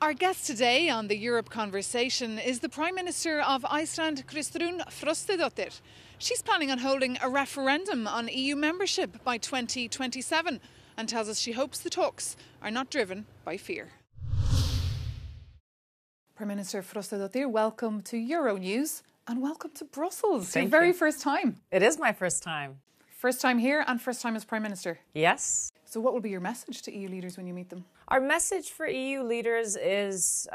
Our guest today on the Europe Conversation is the Prime Minister of Iceland, Kristrún Frostadóttir. She's planning on holding a referendum on EU membership by 2027 and tells us she hopes the talks are not driven by fear. Prime Minister Frostadóttir, welcome to Euronews and welcome to Brussels. Thank Your very you. first time. It is my first time. First time here and first time as Prime Minister. Yes. So what will be your message to EU leaders when you meet them? Our message for EU leaders is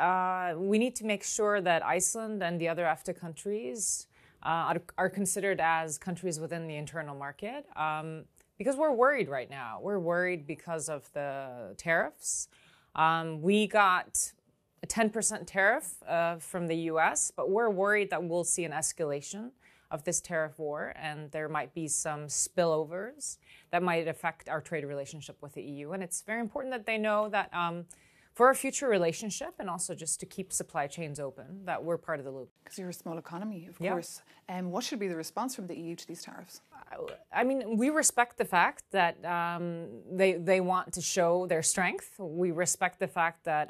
we need to make sure that Iceland and the other EFTA countries are considered as countries within the internal market because we're worried right now. We're worried because of the tariffs. We got a 10% tariff from the US, but we're worried that we'll see an escalation of this tariff war, and there might be some spillovers that might affect our trade relationship with the EU. And it's very important that they know that for a future relationship and also just to keep supply chains open, that we're part of the loop. Because you're a small economy, of course. What should be the response from the EU to these tariffs? I mean, we respect the fact that they want to show their strength. We respect the fact that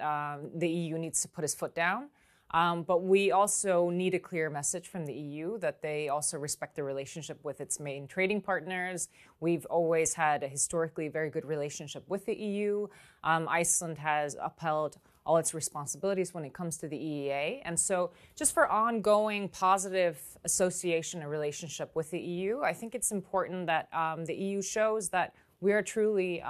the EU needs to put his foot down. But we also need a clear message from the EU that they also respect the relationship with its main trading partners. We've always had a historically very good relationship with the EU. Iceland has upheld all its responsibilities when it comes to the EEA. And so just for ongoing positive association and relationship with the EU, I think it's important that the EU shows that we are truly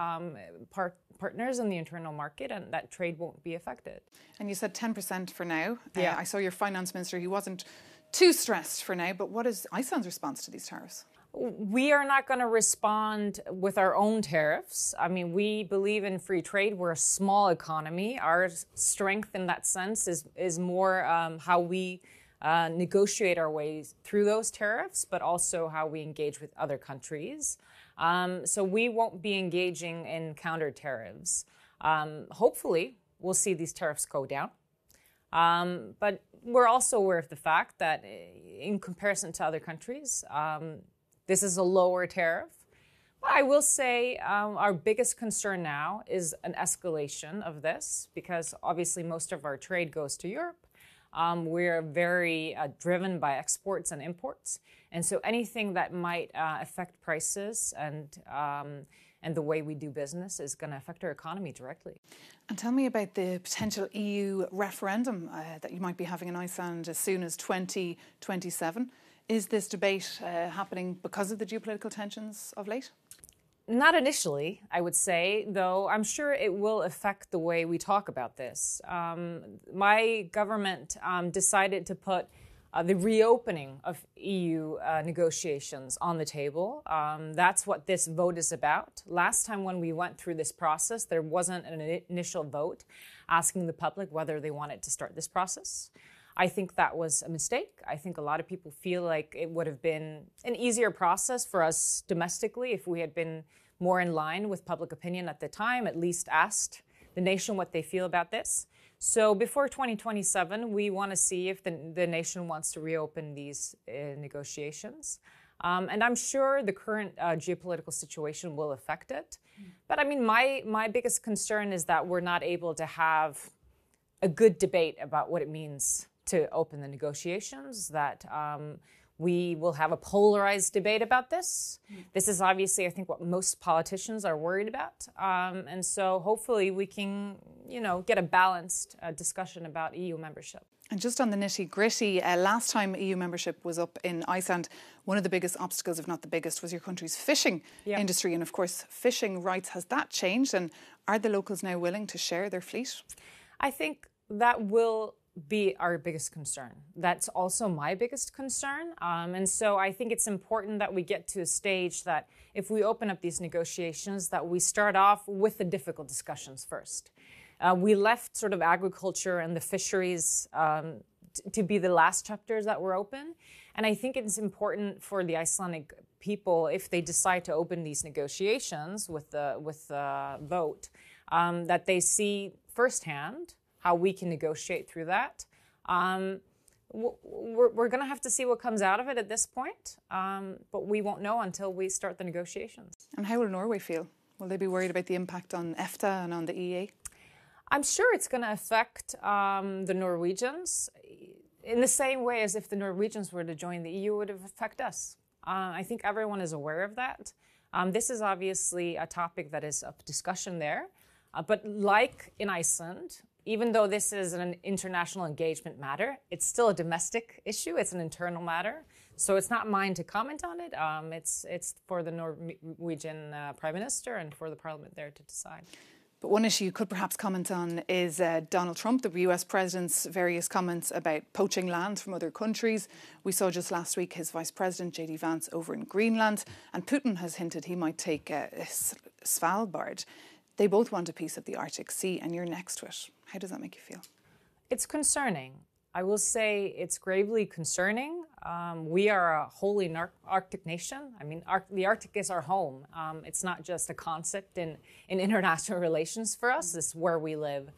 partners in the internal market and that trade won't be affected. And you said 10% for now. Yeah. I saw your finance minister, he wasn't too stressed for now, but what is Iceland's response to these tariffs? We are not going to respond with our own tariffs. I mean, we believe in free trade. We're a small economy. Our strength in that sense is more how we negotiate our ways through those tariffs, but also how we engage with other countries. So we won't be engaging in counter tariffs. Hopefully, we'll see these tariffs go down. But we're also aware of the fact that in comparison to other countries, this is a lower tariff. But I will say our biggest concern now is an escalation of this because obviously most of our trade goes to Europe. We're very driven by exports and imports. And so anything that might affect prices and the way we do business is going to affect our economy directly. And tell me about the potential EU referendum that you might be having in Iceland as soon as 2027. Is this debate happening because of the geopolitical tensions of late? Not initially, I would say, though I'm sure it will affect the way we talk about this. My government decided to put the reopening of EU negotiations on the table. That's what this vote is about. Last time when we went through this process, there wasn't an initial vote asking the public whether they wanted to start this process. I think that was a mistake. I think a lot of people feel like it would have been an easier process for us domestically if we had been more in line with public opinion at the time, at least asked the nation what they feel about this. So before 2027, we want to see if the nation wants to reopen these negotiations. And I'm sure the current geopolitical situation will affect it. But I mean, my biggest concern is that we're not able to have a good debate about what it means to open the negotiations, that we will have a polarized debate about this. This is obviously, I think, what most politicians are worried about. And so hopefully we can, get a balanced discussion about EU membership. And just on the nitty-gritty, last time EU membership was up in Iceland, one of the biggest obstacles, if not the biggest, was your country's fishing industry. And of course, fishing rights, has that changed? And are the locals now willing to share their fleet? I think that will be our biggest concern. That's also my biggest concern. And so I think it's important that we get to a stage that if we open up these negotiations, that we start off with the difficult discussions first. We left sort of agriculture and the fisheries to be the last chapters that were open. And I think it's important for the Icelandic people, if they decide to open these negotiations with the vote, that they see firsthand how we can negotiate through that. We're going to have to see what comes out of it at this point, but we won't know until we start the negotiations. And how will Norway feel? Will they be worried about the impact on EFTA and on the EEA? I'm sure it's going to affect the Norwegians in the same way as if the Norwegians were to join the EU, it would affect us. I think everyone is aware of that. This is obviously a topic that is of discussion there. But like in Iceland, even though this is an international engagement matter, it's still a domestic issue. It's an internal matter. So it's not mine to comment on it. It's for the Norwegian Prime Minister and for the Parliament there to decide. But one issue you could perhaps comment on is Donald Trump, the US President's various comments about poaching land from other countries. We saw just last week his Vice President, J.D. Vance, over in Greenland, and Putin has hinted he might take Svalbard. They both want a piece of the Arctic Sea, and you're next to it. How does that make you feel? It's concerning. I will say it's gravely concerning. We are a wholly Arctic nation. I mean, the Arctic is our home. It's not just a concept in international relations for us. It's where we live.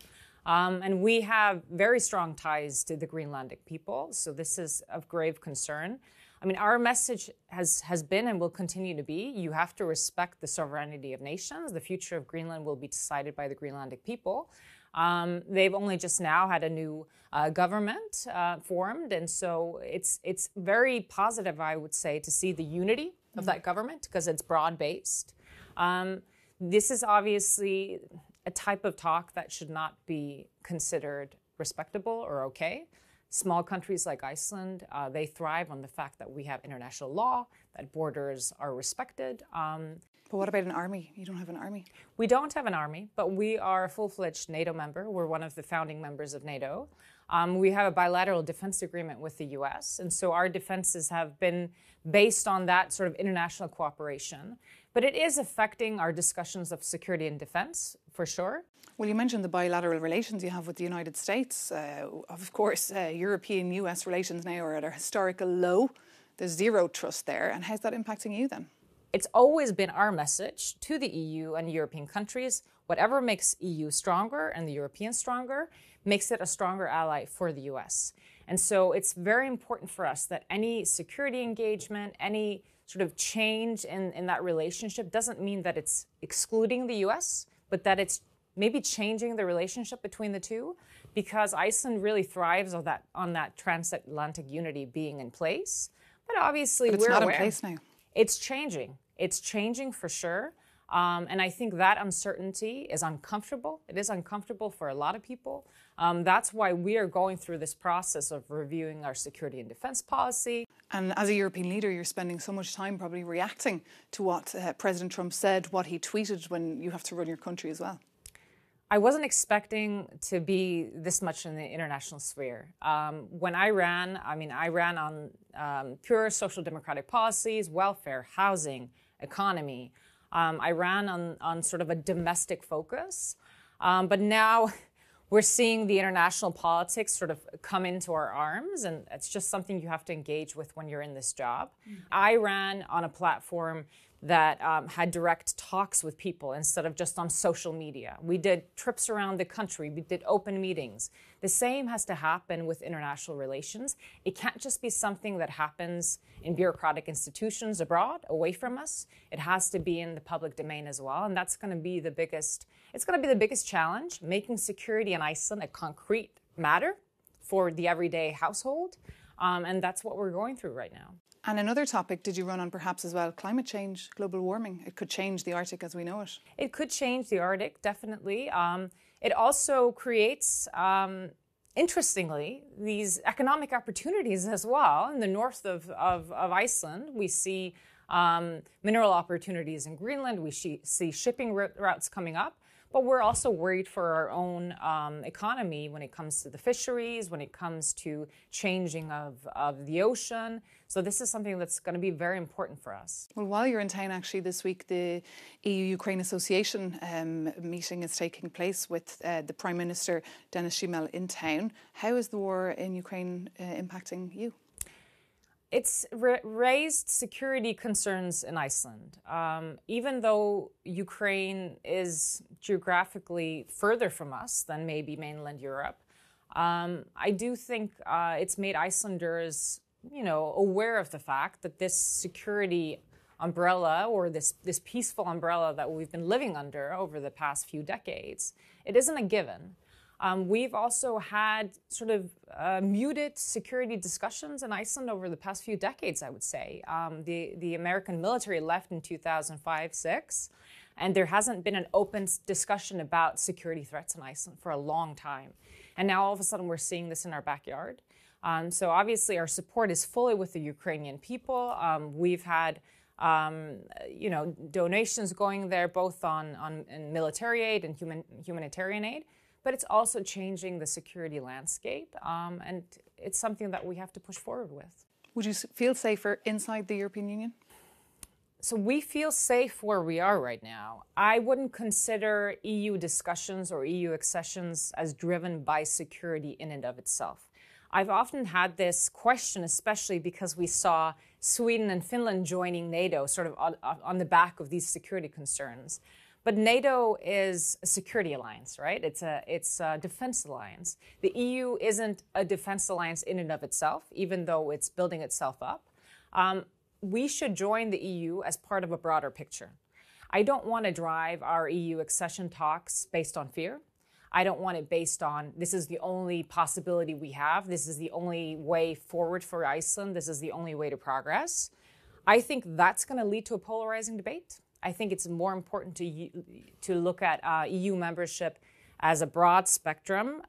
And we have very strong ties to the Greenlandic people. So this is of grave concern. I mean, our message has been and will continue to be, you have to respect the sovereignty of nations. The future of Greenland will be decided by the Greenlandic people. They've only just now had a new government formed, and so it's very positive, I would say, to see the unity of that government because it's broad-based. This is obviously a type of talk that should not be considered respectable or okay. Small countries like Iceland, they thrive on the fact that we have international law, that borders are respected. But what about an army? You don't have an army? We don't have an army, but we are a full-fledged NATO member. We're one of the founding members of NATO. We have a bilateral defense agreement with the US, and so our defenses have been based on that sort of international cooperation. But it is affecting our discussions of security and defense, for sure. Well, you mentioned the bilateral relations you have with the United States. Of course, European-US relations now are at a historical low. There's zero trust there. And how's that impacting you then? It's always been our message to the EU and European countries, whatever makes EU stronger and the Europeans stronger, makes it a stronger ally for the US. And so it's very important for us that any security engagement, any sort of change in that relationship doesn't mean that it's excluding the US, but that it's maybe changing the relationship between the two, because Iceland really thrives on that transatlantic unity being in place. But obviously, it's not in place now. It's changing. It's changing for sure. And I think that uncertainty is uncomfortable. It is uncomfortable for a lot of people. That's why we are going through this process of reviewing our security and defense policy. And as a European leader, you're spending so much time probably reacting to what President Trump said, what he tweeted when you have to run your country as well. I wasn't expecting to be this much in the international sphere. When I ran on pure social democratic policies, welfare, housing, economy. I ran on sort of a domestic focus. But now we're seeing the international politics sort of come into our arms, and it's just something you have to engage with when you're in this job. Mm-hmm. I ran on a platform that had direct talks with people instead of just on social media. We did trips around the country. We did open meetings. The same has to happen with international relations. It can't just be something that happens in bureaucratic institutions abroad, away from us. It has to be in the public domain as well, and that's going to be the biggest challenge, making security in Iceland a concrete matter for the everyday household, and that's what we're going through right now. And another topic did you run on perhaps as well, climate change, global warming. It could change the Arctic as we know it. It could change the Arctic, definitely. It also creates, interestingly, these economic opportunities as well. In the north of Iceland, we see mineral opportunities in Greenland. We see shipping routes coming up. But we're also worried for our own economy when it comes to the fisheries, when it comes to changing of the ocean. So this is something that's going to be very important for us. Well, while you're in town, actually, this week, the EU-Ukraine Association meeting is taking place with the Prime Minister, Denis Shmyhal, in town. How is the war in Ukraine impacting you? It's raised security concerns in Iceland. Even though Ukraine is geographically further from us than maybe mainland Europe, I do think it's made Icelanders, aware of the fact that this security umbrella or this peaceful umbrella that we've been living under over the past few decades, it isn't a given. We've also had sort of muted security discussions in Iceland over the past few decades, I would say. The American military left in 2005-06, and there hasn't been an open discussion about security threats in Iceland for a long time. And now all of a sudden we're seeing this in our backyard. So obviously our support is fully with the Ukrainian people. We've had donations going there, both in military aid and humanitarian aid, but it's also changing the security landscape, and it's something that we have to push forward with. Would you feel safer inside the European Union? So we feel safe where we are right now. I wouldn't consider EU discussions or EU accessions as driven by security in and of itself. I've often had this question, especially because we saw Sweden and Finland joining NATO sort of on the back of these security concerns. But NATO is a security alliance, right? It's a defense alliance. The EU isn't a defense alliance in and of itself, even though it's building itself up. We should join the EU as part of a broader picture. I don't want to drive our EU accession talks based on fear. I don't want it based on this is the only possibility we have. This is the only way forward for Iceland. This is the only way to progress. I think that's going to lead to a polarizing debate. I think it's more important to look at EU membership as a broad spectrum,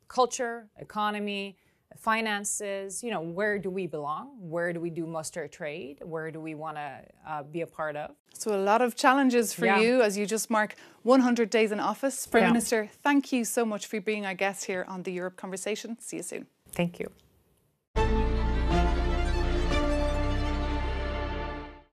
culture, economy, finances, where do we belong? Where do we do most of our trade? Where do we want to be a part of? So a lot of challenges for you as you just mark 100 days in office. Prime Minister, thank you so much for being our guest here on the Europe Conversation. See you soon. Thank you.